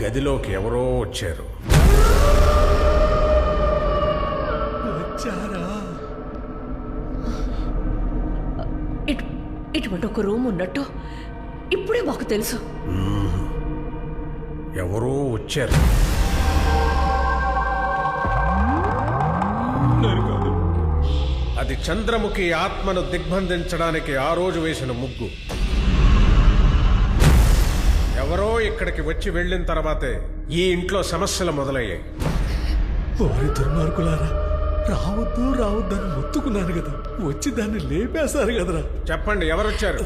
గదిలోకి ఎవరో వచ్చారు. వచ్చారా? ఇటువంటి ఒక రూమ్ ఉన్నట్టు ఇప్పుడే మాకు తెలుసు. ఎవరో వచ్చారు. అది చంద్రముఖి ఆత్మను దిగ్బంధించడానికి ఆ రోజు వేసిన ముగ్గు. ఎవరో ఇక్కడికి వచ్చి వెళ్ళిన తర్వాతే ఈ ఇంట్లో సమస్యలు మొదలయ్యాయి. ఓరి దుర్మార్గులారా, రావద్దు రావద్దని మొత్తుకున్నాను కదా, వచ్చి దాన్ని లేపేశారు కదరా. చెప్పండి, ఎవరొచ్చారు?